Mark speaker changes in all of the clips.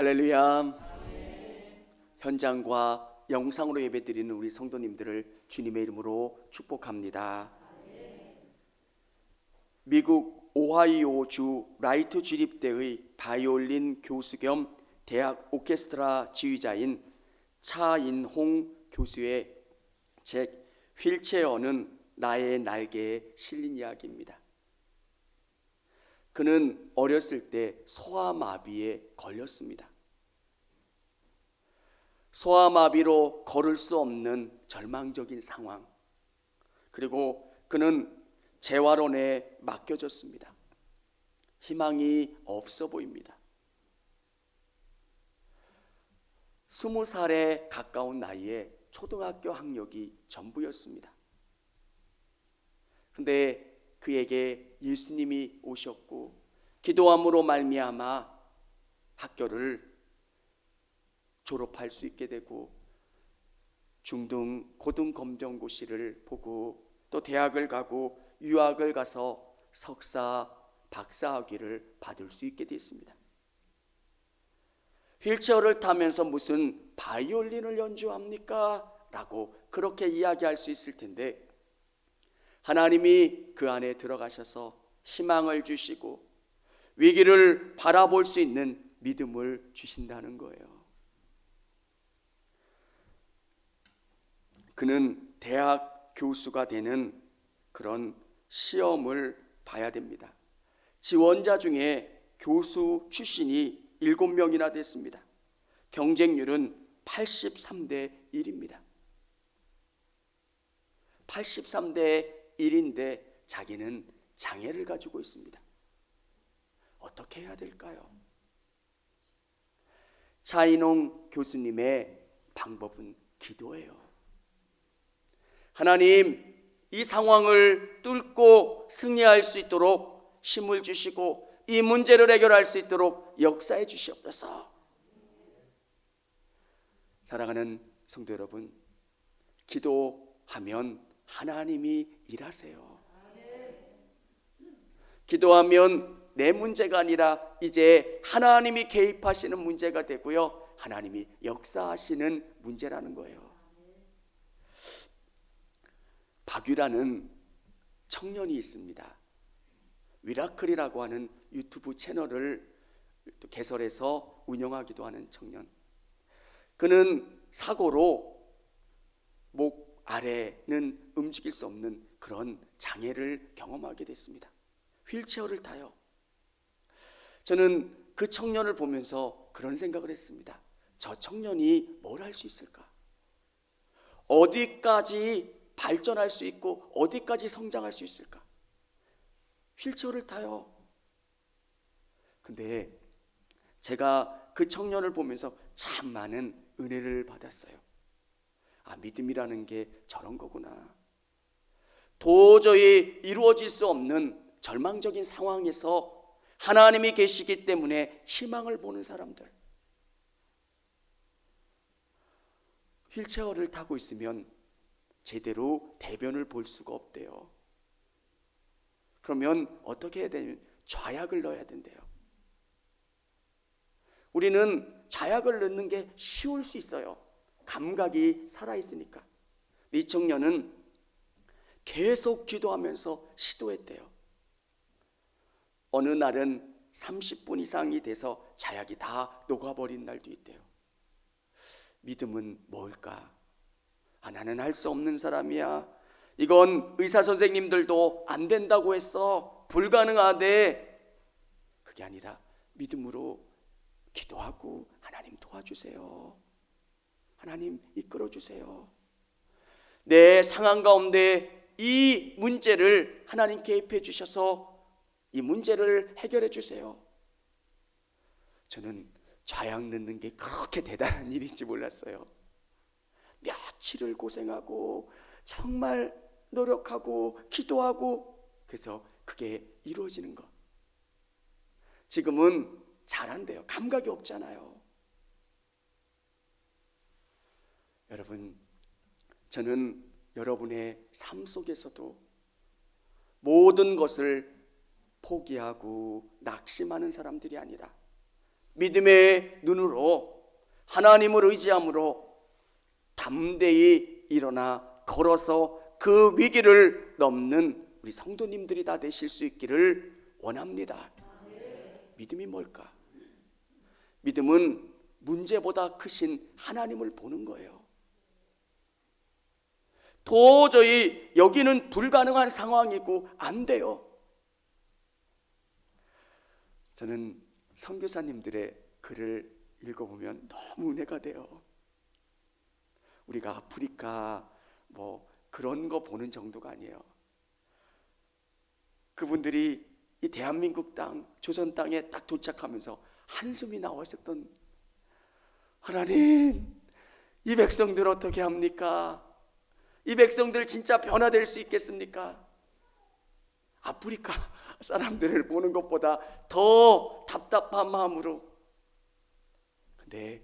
Speaker 1: 할렐루야. 현장과 영상으로 예배드리는 우리 성도님들을 주님의 이름으로 축복합니다. 미국 오하이오주 라이트 주립대의 바이올린 교수 겸 대학 오케스트라 지휘자인 차인홍 교수의 책 휠체어는 나의 날개에 실린 이야기입니다. 그는 어렸을 때 소아마비에 걸렸습니다. 소아마비로 걸을 수 없는 절망적인 상황, 그리고 그는 재활원에 맡겨졌습니다. 희망이 없어 보입니다. 20살에 가까운 나이에 초등학교 학력이 전부였습니다. 근데 그에게 예수님이 오셨고 기도함으로 말미암아 학교를 졸업할 수 있게 되고 중등 고등검정고시를 보고 또 대학을 가고 유학을 가서 석사, 박사학위를 받을 수 있게 됐습니다. 휠체어를 타면서 무슨 바이올린을 연주합니까? 라고 그렇게 이야기할 수 있을 텐데 하나님이 그 안에 들어가셔서 희망을 주시고 위기를 바라볼 수 있는 믿음을 주신다는 거예요. 그는 대학 교수가 되는 그런 시험을 봐야 됩니다. 지원자 중에 교수 출신이 7명이나 됐습니다. 경쟁률은 83대 1입니다. 83대 1인데 자기는 장애를 가지고 있습니다. 어떻게 해야 될까요? 차인홍 교수님의 방법은 기도예요. 하나님, 이 상황을 뚫고 승리할 수 있도록 힘을 주시고 이 문제를 해결할 수 있도록 역사해 주시옵소서. 사랑하는 성도 여러분, 기도하면 하나님이 일하세요. 기도하면 내 문제가 아니라 이제 하나님이 개입하시는 문제가 되고요, 하나님이 역사하시는 문제라는 거예요. 박유라는 청년이 있습니다. 위라클이라고 하는 유튜브 채널을 개설해서 운영하기도 하는 청년. 그는 사고로 목 아래는 움직일 수 없는 그런 장애를 경험하게 됐습니다. 휠체어를 타요. 저는 그 청년을 보면서 그런 생각을 했습니다. 저 청년이 뭘 할 수 있을까? 어디까지 발전할 수 있고 어디까지 성장할 수 있을까? 휠체어를 타요. 근데 제가 그 청년을 보면서 참 많은 은혜를 받았어요. 아, 믿음이라는 게 저런 거구나. 도저히 이루어질 수 없는 절망적인 상황에서 하나님이 계시기 때문에 희망을 보는 사람들. 휠체어를 타고 있으면 제대로 대변을 볼 수가 없대요. 그러면 어떻게 해야 되냐면 좌약을 넣어야 된대요. 우리는 좌약을 넣는 게 쉬울 수 있어요. 감각이 살아있으니까. 이 청년은 계속 기도하면서 시도했대요. 어느 날은 30분 이상이 돼서 자약이 다 녹아버린 날도 있대요. 믿음은 뭘까? 아, 나는 할 수 없는 사람이야. 이건 의사 선생님들도 안 된다고 했어. 불가능하대. 그게 아니라 믿음으로 기도하고 하나님 도와주세요. 하나님 이끌어 주세요. 내 상황 가운데 이 문제를 하나님 개입해 주셔서 이 문제를 해결해 주세요. 저는 좌약 넣는 게 그렇게 대단한 일인지 몰랐어요. 며칠을 고생하고 정말 노력하고 기도하고 그래서 그게 이루어지는 것. 지금은 잘한대요. 감각이 없잖아요. 여러분, 저는 여러분의 삶 속에서도 모든 것을 포기하고 낙심하는 사람들이 아니라 믿음의 눈으로 하나님을 의지함으로 담대히 일어나 걸어서 그 위기를 넘는 우리 성도님들이 다 되실 수 있기를 원합니다. 믿음이 뭘까? 믿음은 문제보다 크신 하나님을 보는 거예요. 도저히 여기는 불가능한 상황이고 안 돼요. 저는 선교사님들의 글을 읽어보면 너무 은혜가 돼요. 우리가 아프리카 뭐 그런 거 보는 정도가 아니에요. 그분들이 이 대한민국 땅, 조선 땅에 딱 도착하면서 한숨이 나오셨던, 하나님, 이 백성들 어떻게 합니까? 이 백성들 진짜 변화될 수 있겠습니까? 아프리카 사람들을 보는 것보다 더 답답한 마음으로. 근데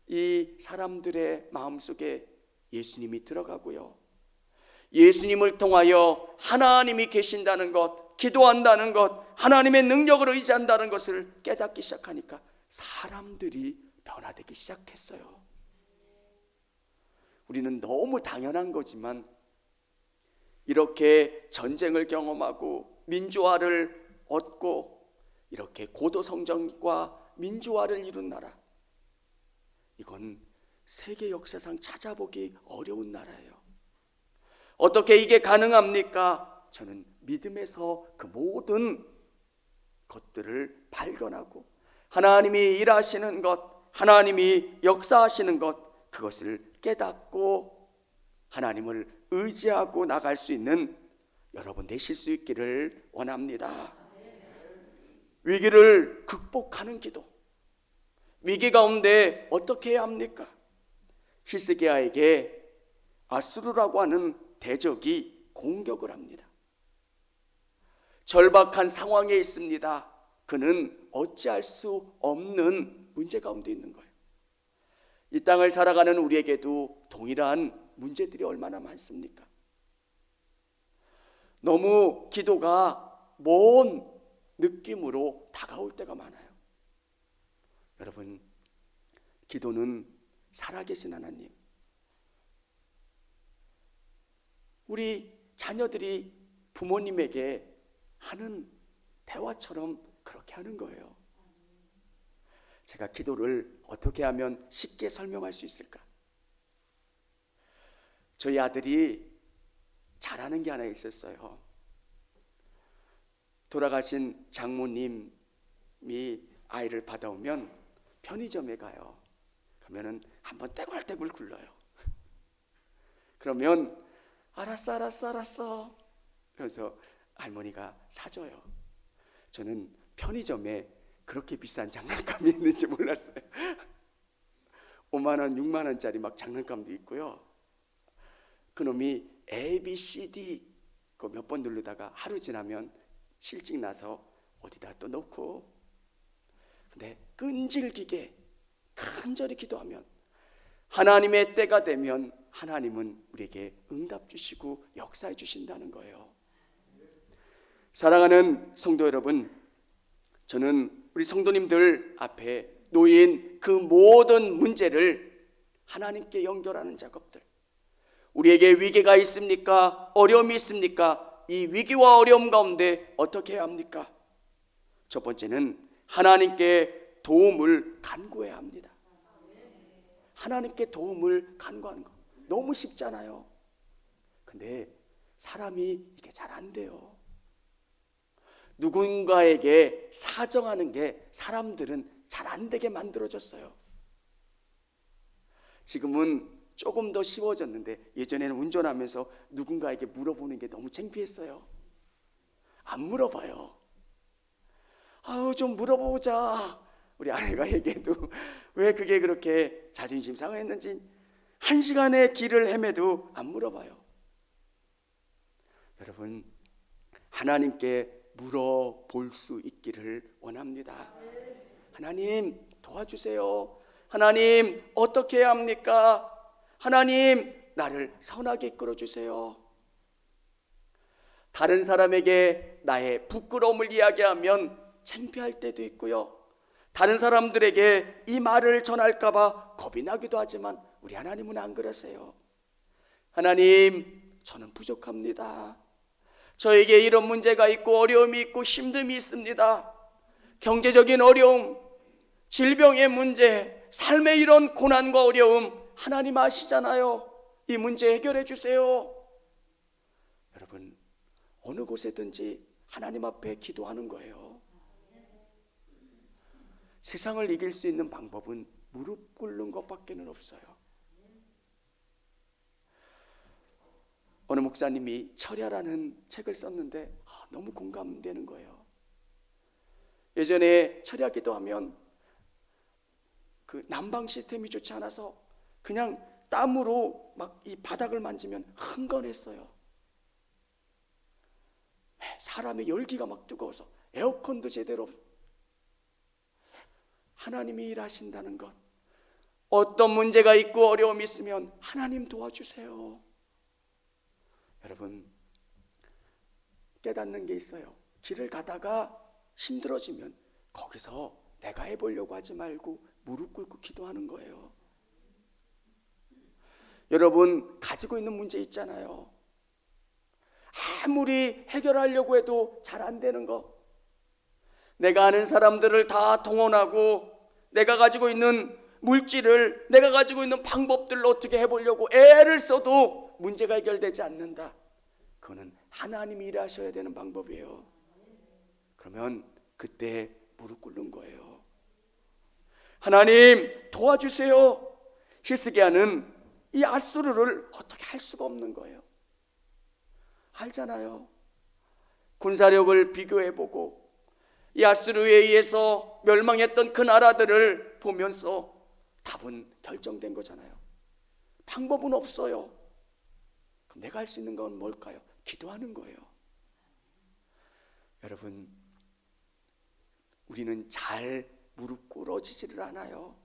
Speaker 1: 이 사람들의 마음속에 예수님이 들어가고요, 예수님을 통하여 하나님이 계신다는 것, 기도한다는 것, 하나님의 능력을 의지한다는 것을 깨닫기 시작하니까 사람들이 변화되기 시작했어요. 우리는 너무 당연한 거지만 이렇게 전쟁을 경험하고 민주화를 얻고 이렇게 고도성장과 민주화를 이룬 나라, 이건 세계 역사상 찾아보기 어려운 나라예요. 어떻게 이게 가능합니까? 저는 믿음에서 그 모든 것들을 발견하고 하나님이 일하시는 것, 하나님이 역사하시는 것, 그것을 깨닫고 하나님을 의지하고 나갈 수 있는 여러분 되실 수 있기를 원합니다. 위기를 극복하는 기도. 위기 가운데 어떻게 해야 합니까? 히스기야에게 아수르라고 하는 대적이 공격을 합니다. 절박한 상황에 있습니다. 그는 어찌할 수 없는 문제 가운데 있는 거예요. 이 땅을 살아가는 우리에게도 동일한 문제들이 얼마나 많습니까? 너무 기도가 먼 느낌으로 다가올 때가 많아요. 여러분, 기도는 살아계신 하나님, 우리 자녀들이 부모님에게 하는 대화처럼 그렇게 하는 거예요. 제가 기도를 어떻게 하면 쉽게 설명할 수 있을까? 저희 아들이 잘하는 게 하나 있었어요. 돌아가신 장모님이 아이를 받아오면 편의점에 가요. 그러면은 한번 떼굴떼굴 굴러요. 그러면 알았어 그래서 할머니가 사줘요. 저는 편의점에 그렇게 비싼 장난감이 있는지 몰랐어요. 5만 원, 6만 원짜리 막 장난감도 있고요. 그놈이 A, B, C, D 그 몇 번 누르다가 하루 지나면 실증 나서 어디다 또 놓고, 근데 끈질기게 간절히 기도하면 하나님의 때가 되면 하나님은 우리에게 응답 주시고 역사해 주신다는 거예요. 사랑하는 성도 여러분, 저는 우리 성도님들 앞에 놓인 그 모든 문제를 하나님께 연결하는 작업들, 우리에게 위기가 있습니까? 어려움이 있습니까? 이 위기와 어려움 가운데 어떻게 해야 합니까? 첫 번째는 하나님께 도움을 간구해야 합니다. 하나님께 도움을 간구하는 거 너무 쉽잖아요. 근데 사람이 이게 잘 안 돼요. 누군가에게 사정하는 게 사람들은 잘 안 되게 만들어졌어요. 지금은 조금 더 쉬워졌는데 예전에는 운전하면서 누군가에게 물어보는 게 너무 창피했어요. 안 물어봐요. 아우, 좀 물어보자. 우리 아내가 얘기해도 왜 그게 그렇게 자존심 상했는지 1시간의 길을 헤매도 안 물어봐요. 여러분, 하나님께 물어볼 수 있기를 원합니다. 하나님 도와주세요. 하나님 어떻게 해야 합니까? 하나님 나를 선하게 이끌어 주세요. 다른 사람에게 나의 부끄러움을 이야기하면 창피할 때도 있고요, 다른 사람들에게 이 말을 전할까봐 겁이 나기도 하지만 우리 하나님은 안 그러세요. 하나님, 저는 부족합니다. 저에게 이런 문제가 있고 어려움이 있고 힘듦이 있습니다. 경제적인 어려움, 질병의 문제, 삶의 이런 고난과 어려움 하나님 아시잖아요. 이 문제 해결해 주세요. 여러분, 어느 곳에든지 하나님 앞에 기도하는 거예요. 세상을 이길 수 있는 방법은 무릎 꿇는 것밖에는 없어요. 어느 목사님이 철야라는 책을 썼는데 너무 공감되는 거예요. 예전에 철야 기도하면 그 난방 시스템이 좋지 않아서 그냥 땀으로 막 이 바닥을 만지면 흥건했어요. 사람의 열기가 막 뜨거워서 에어컨도 제대로. 하나님이 일하신다는 것, 어떤 문제가 있고 어려움이 있으면 하나님 도와주세요. 여러분, 깨닫는 게 있어요. 길을 가다가 힘들어지면 거기서 내가 해보려고 하지 말고 무릎 꿇고 기도하는 거예요. 여러분, 가지고 있는 문제 있잖아요. 아무리 해결하려고 해도 잘 안 되는 거, 내가 아는 사람들을 다 동원하고 내가 가지고 있는 물질을, 내가 가지고 있는 방법들로 어떻게 해보려고 애를 써도 문제가 해결되지 않는다. 그거는 하나님이 일하셔야 되는 방법이에요. 그러면 그때 무릎 꿇는 거예요. 하나님 도와주세요. 히스기야는 이 아수르를 어떻게 할 수가 없는 거예요. 알잖아요. 군사력을 비교해보고 이 아수르에 의해서 멸망했던 그 나라들을 보면서 답은 결정된 거잖아요. 방법은 없어요. 그럼 내가 할 수 있는 건 뭘까요? 기도하는 거예요. 여러분, 우리는 잘 무릎 꿇어지지를 않아요.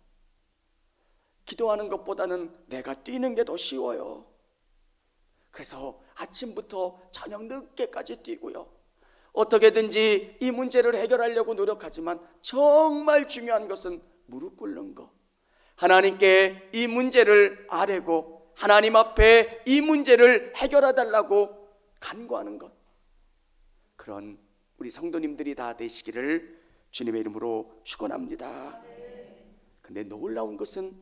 Speaker 1: 기도하는 것보다는 내가 뛰는 게 더 쉬워요. 그래서 아침부터 저녁 늦게까지 뛰고요. 어떻게든지 이 문제를 해결하려고 노력하지만 정말 중요한 것은 무릎 꿇는 것. 하나님께 이 문제를 아뢰고 하나님 앞에 이 문제를 해결해 달라고 간구하는 것. 그런 우리 성도님들이 다 되시기를 주님의 이름으로 축원합니다. 근데 놀라운 것은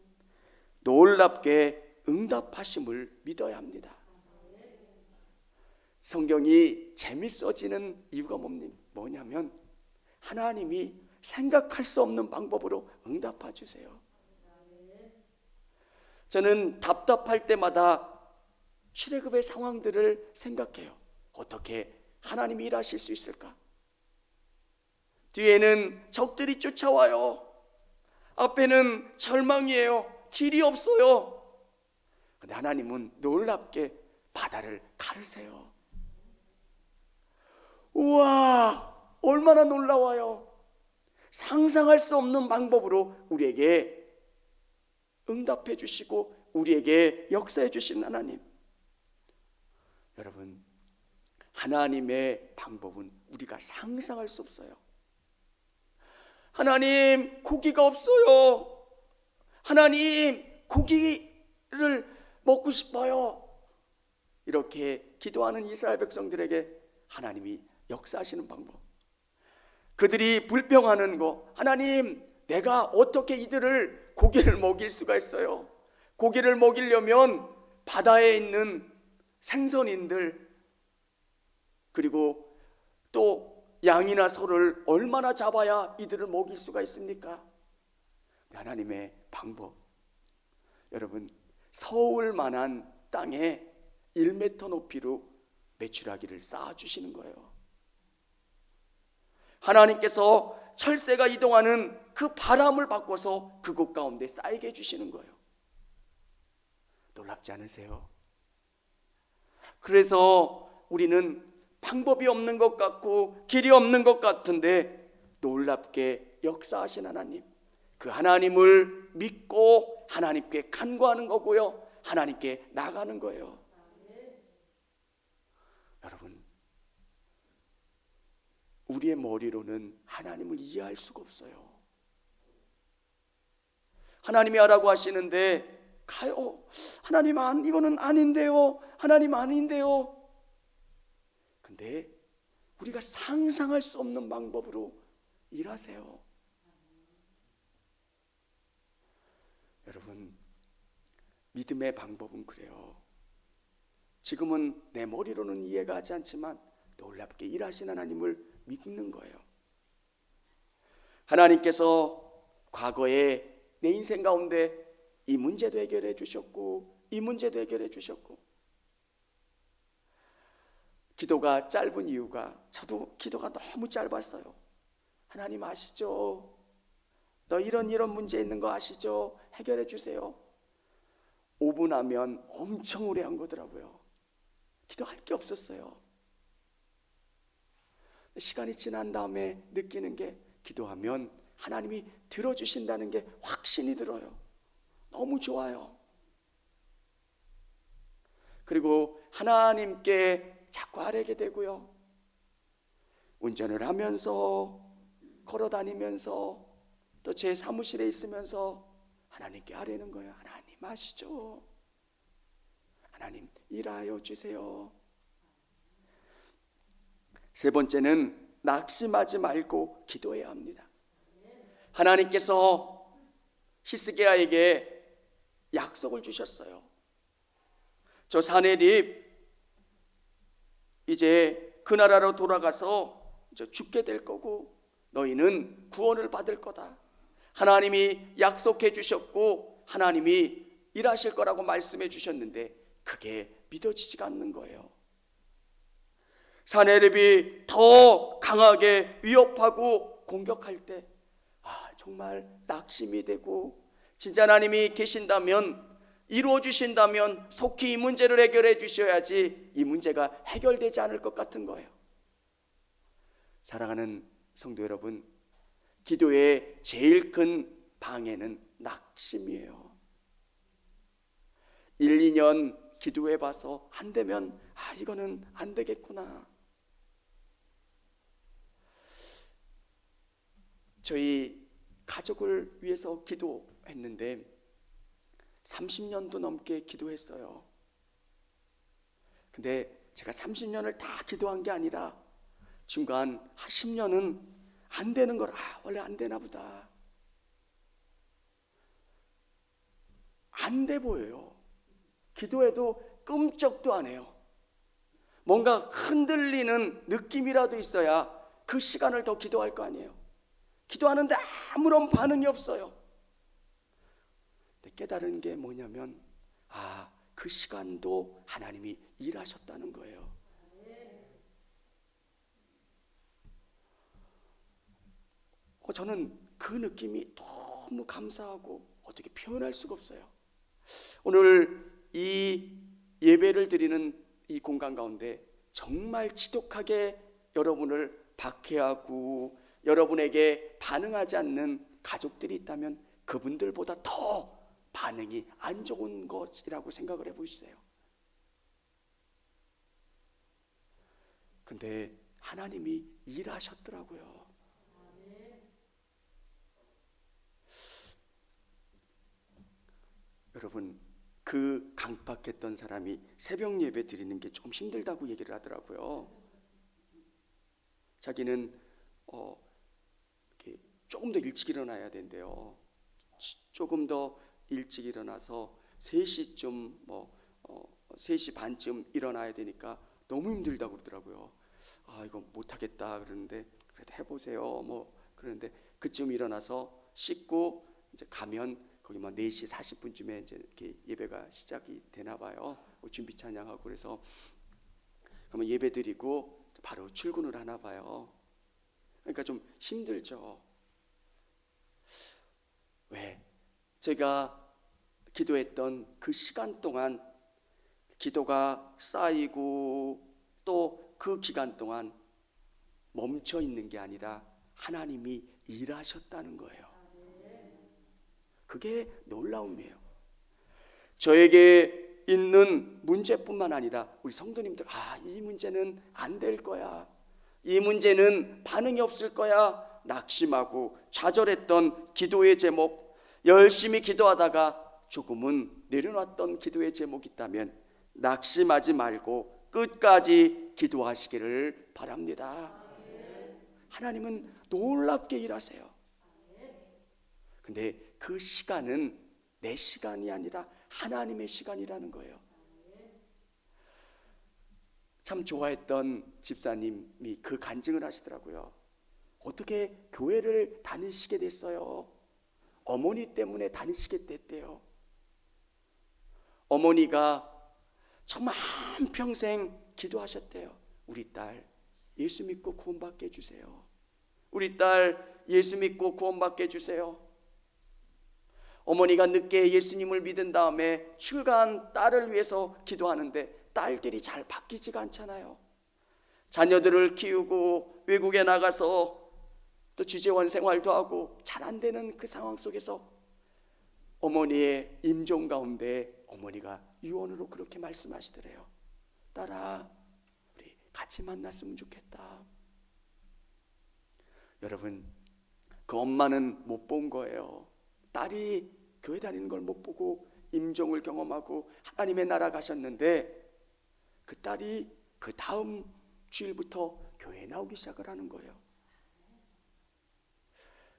Speaker 1: 놀랍게 응답하심을 믿어야 합니다. 성경이 재밌어지는 이유가 뭐냐면 하나님이 생각할 수 없는 방법으로 응답해 주세요. 저는 답답할 때마다 출애굽의 상황들을 생각해요. 어떻게 하나님이 일하실 수 있을까? 뒤에는 적들이 쫓아와요. 앞에는 절망이에요. 길이 없어요. 근데 하나님은 놀랍게 바다를 가르세요. 우와, 얼마나 놀라워요. 상상할 수 없는 방법으로 우리에게 응답해 주시고 우리에게 역사해 주신 하나님. 여러분, 하나님의 방법은 우리가 상상할 수 없어요. 하나님, 고기가 없어요. 하나님, 고기를 먹고 싶어요. 이렇게 기도하는 이스라엘 백성들에게 하나님이 역사하시는 방법. 그들이 불평하는 거, 하나님, 내가 어떻게 이들을 고기를 먹일 수가 있어요? 고기를 먹이려면 바다에 있는 생선인들, 그리고 또 양이나 소를 얼마나 잡아야 이들을 먹일 수가 있습니까? 하나님의 방법. 여러분, 서울만한 땅에 1m 높이로 메추라기를 쌓아주시는 거예요. 하나님께서 철새가 이동하는 그 바람을 바꿔서 그곳 가운데 쌓이게 해주시는 거예요. 놀랍지 않으세요? 그래서 우리는 방법이 없는 것 같고 길이 없는 것 같은데 놀랍게 역사하신 하나님, 그 하나님을 믿고 하나님께 간구하는 거고요, 하나님께 나가는 거예요. 여러분, 우리의 머리로는 하나님을 이해할 수가 없어요. 하나님이 하라고 하시는데 가요. 하나님 이거는 아닌데요. 하나님 아닌데요. 근데 우리가 상상할 수 없는 방법으로 일하세요. 여러분, 믿음의 방법은 그래요. 지금은 내 머리로는 이해가 하지 않지만 놀랍게 일하신 하나님을 믿는 거예요. 하나님께서 과거에 내 인생 가운데 이 문제도 해결해 주셨고 이 문제도 해결해 주셨고, 기도가 짧은 이유가, 저도 기도가 너무 짧았어요. 하나님 아시죠? 너 이런 문제 있는 거 아시죠? 해결해 주세요. 5분 하면 엄청 오래 한 거더라고요. 기도할 게 없었어요. 시간이 지난 다음에 느끼는 게, 기도하면 하나님이 들어주신다는 게 확신이 들어요. 너무 좋아요. 그리고 하나님께 자꾸 아뢰게 되고요. 운전을 하면서, 걸어 다니면서, 또 제 사무실에 있으면서 하나님께 아뢰는 거예요. 하나님 아시죠? 하나님 일하여 주세요. 세 번째는 낙심하지 말고 기도해야 합니다. 하나님께서 히스기야에게 약속을 주셨어요. 저 사내립 이제 그 나라로 돌아가서 이제 죽게 될 거고 너희는 구원을 받을 거다. 하나님이 약속해 주셨고 하나님이 일하실 거라고 말씀해 주셨는데 그게 믿어지지가 않는 거예요. 사내립이 더 강하게 위협하고 공격할 때 정말 낙심이 되고, 진짜 하나님이 계신다면, 이루어 주신다면 속히 이 문제를 해결해 주셔야지 이 문제가 해결되지 않을 것 같은 거예요. 사랑하는 성도 여러분, 기도의 제일 큰 방해는 낙심이에요. 1, 2년 기도해 봐서 안 되면 이거는 안 되겠구나. 저희 가족을 위해서 기도했는데 30년도 넘게 기도했어요. 근데 제가 30년을 다 기도한 게 아니라 중간 10년은 안 되는 걸 원래 안 되나 보다. 안 돼 보여요. 기도해도 끔찍도 안 해요. 뭔가 흔들리는 느낌이라도 있어야 그 시간을 더 기도할 거 아니에요. 기도하는데 아무런 반응이 없어요. 근데 깨달은 게 뭐냐면 그 시간도 하나님이 일하셨다는 거예요. 저는 그 느낌이 너무 감사하고 어떻게 표현할 수가 없어요. 오늘 이 예배를 드리는 이 공간 가운데 정말 지독하게 여러분을 박해하고 여러분에게 반응하지 않는 가족들이 있다면 그분들보다 더 반응이 안 좋은 것이라고 생각을 해보세요. 근데 하나님이 일하셨더라고요. 여러분, 그 강박했던 사람이 새벽 예배 드리는 게 좀 힘들다고 얘기를 하더라고요. 자기는 조금 더 일찍 일어나야 된대요. 조금 더 일찍 일어나서 3시쯤 3시 반쯤 일어나야 되니까 너무 힘들다고 그러더라고요. 이거 못하겠다 그러는데 그래도 해보세요 그러는데 그쯤 일어나서 씻고 이제 가면 거기 4시 40분쯤에 이제 이렇게 예배가 시작이 되나 봐요. 준비 찬양하고 그래서 그러면 예배 드리고 바로 출근을 하나 봐요. 그러니까 좀 힘들죠. 왜? 제가 기도했던 그 시간 동안 기도가 쌓이고 또 그 기간 동안 멈춰 있는 게 아니라 하나님이 일하셨다는 거예요. 그게 놀라움이에요. 저에게 있는 문제뿐만 아니라 우리 성도님들 이 문제는 안 될 거야, 이 문제는 반응이 없을 거야 낙심하고 좌절했던 기도의 제목, 열심히 기도하다가 조금은 내려놨던 기도의 제목이 있다면 낙심하지 말고 끝까지 기도하시기를 바랍니다. 하나님은 놀랍게 일하세요. 근데 그 시간은 내 시간이 아니라 하나님의 시간이라는 거예요. 참 좋아했던 집사님이 그 간증을 하시더라고요. 어떻게 교회를 다니시게 됐어요? 어머니 때문에 다니시게 됐대요. 어머니가 정말 한평생 기도하셨대요. 우리 딸 예수 믿고 구원받게 해주세요. 우리 딸 예수 믿고 구원받게 해주세요. 어머니가 늦게 예수님을 믿은 다음에 출가한 딸을 위해서 기도하는데 딸들이 잘 바뀌지가 않잖아요. 자녀들을 키우고 외국에 나가서 또 주재원 생활도 하고 잘 안 되는 그 상황 속에서 어머니의 임종 가운데 어머니가 유언으로 그렇게 말씀하시더래요. 딸아, 우리 같이 만났으면 좋겠다. 여러분, 그 엄마는 못 본 거예요. 딸이 교회 다니는 걸 못 보고 임종을 경험하고 하나님의 나라 가셨는데 그 딸이 그 다음 주일부터 교회에 나오기 시작을 하는 거예요.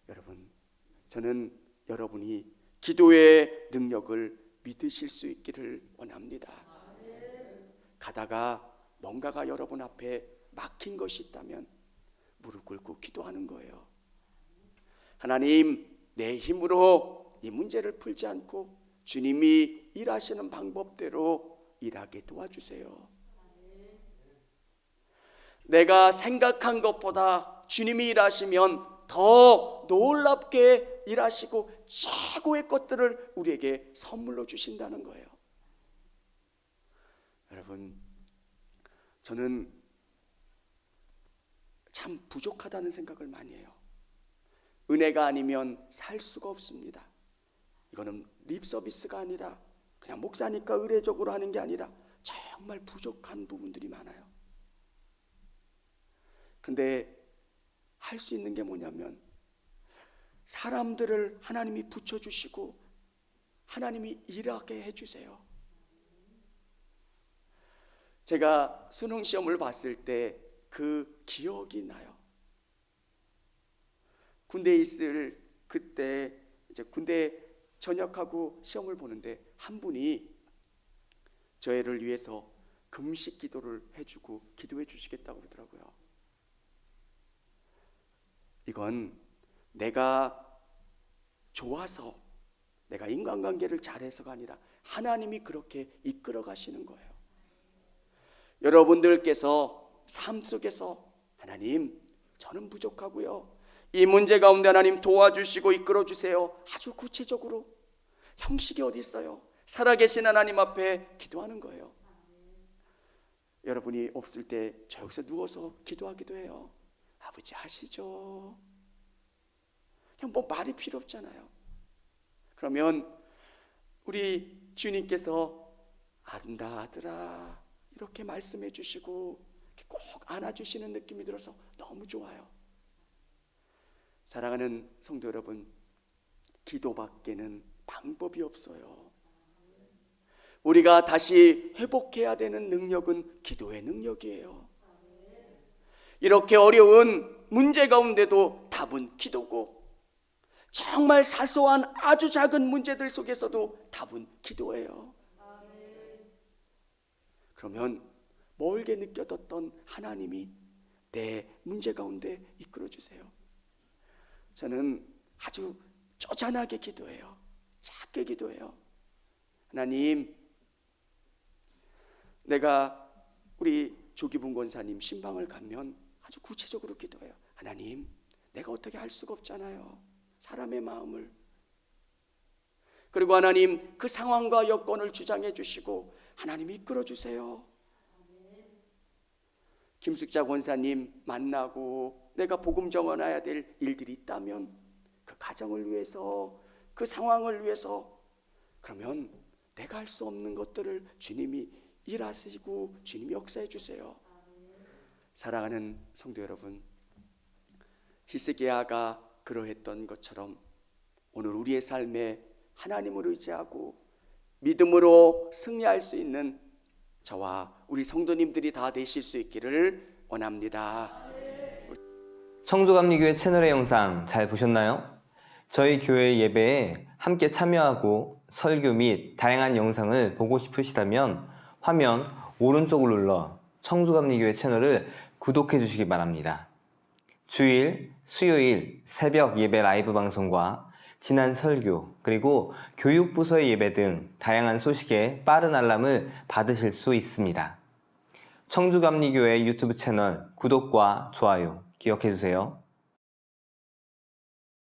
Speaker 1: 여러분, 저는 여러분이 기도의 능력을 믿으실 수 있기를 원합니다. 가다가 뭔가가 여러분 앞에 막힌 것이 있다면 무릎 꿇고 기도하는 거예요. 하나님, 내 힘으로 이 문제를 풀지 않고 주님이 일하시는 방법대로 일하게 도와주세요. 내가 생각한 것보다 주님이 일하시면 더 놀랍게 일하시고 최고의 것들을 우리에게 선물로 주신다는 거예요. 여러분, 저는 참 부족하다는 생각을 많이 해요. 은혜가 아니면 살 수가 없습니다. 이거는 립 서비스가 아니라 그냥 목사니까 의례적으로 하는 게 아니라 정말 부족한 부분들이 많아요. 근데 할 수 있는 게 뭐냐면 사람들을 하나님이 붙여주시고 하나님이 일하게 해주세요. 제가 수능 시험을 봤을 때 그 기억이 나요. 군대에 있을 그때 이제 군대 전역하고 시험을 보는데 한 분이 저희를 위해서 금식 기도를 해주고 기도해 주시겠다고 그러더라고요. 이건 내가 좋아서 내가 인간관계를 잘해서가 아니라 하나님이 그렇게 이끌어 가시는 거예요. 여러분들께서 삶 속에서 하나님, 저는 부족하고요, 이 문제 가운데 하나님 도와주시고 이끌어 주세요. 아주 구체적으로 형식이 어디 있어요? 살아계신 하나님 앞에 기도하는 거예요. 여러분이 없을 때 저 여기서 누워서 기도하기도 해요. 아버지 하시죠. 그냥 뭐 말이 필요 없잖아요. 그러면 우리 주님께서 안다 아들아 이렇게 말씀해 주시고 꼭 안아주시는 느낌이 들어서 너무 좋아요. 사랑하는 성도 여러분, 기도밖에는 방법이 없어요. 우리가 다시 회복해야 되는 능력은 기도의 능력이에요. 이렇게 어려운 문제 가운데도 답은 기도고, 정말 사소한 아주 작은 문제들 속에서도 답은 기도예요. 그러면 멀게 느껴졌던 하나님이 내 문제 가운데 이끌어 주세요. 저는 아주 쪼잔하게 기도해요. 작게 기도해요. 하나님, 내가 우리 조기분 권사님 신방을 가면 아주 구체적으로 기도해요. 하나님, 내가 어떻게 할 수가 없잖아요. 사람의 마음을. 그리고 하나님, 그 상황과 여건을 주장해 주시고 하나님 이끌어 주세요. 김숙자 권사님 만나고 내가 복음 전해야 될 일들이 있다면 그 가정을 위해서, 그 상황을 위해서, 그러면 내가 할 수 없는 것들을 주님이 일하시고 주님이 역사해 주세요. 사랑하는 성도 여러분, 히스기야가 그러했던 것처럼 오늘 우리의 삶에 하나님을 의지하고 믿음으로 승리할 수 있는 저와 우리 성도님들이 다 되실 수 있기를 원합니다.
Speaker 2: 청주감리교회 채널의 영상 잘 보셨나요? 저희 교회 예배에 함께 참여하고 설교 및 다양한 영상을 보고 싶으시다면 화면 오른쪽을 눌러 청주감리교회 채널을 구독해 주시기 바랍니다. 주일, 수요일 새벽 예배 라이브 방송과 지난 설교, 그리고 교육부서의 예배 등 다양한 소식에 빠른 알람을 받으실 수 있습니다. 청주감리교회 유튜브 채널 구독과 좋아요 기억해 주세요.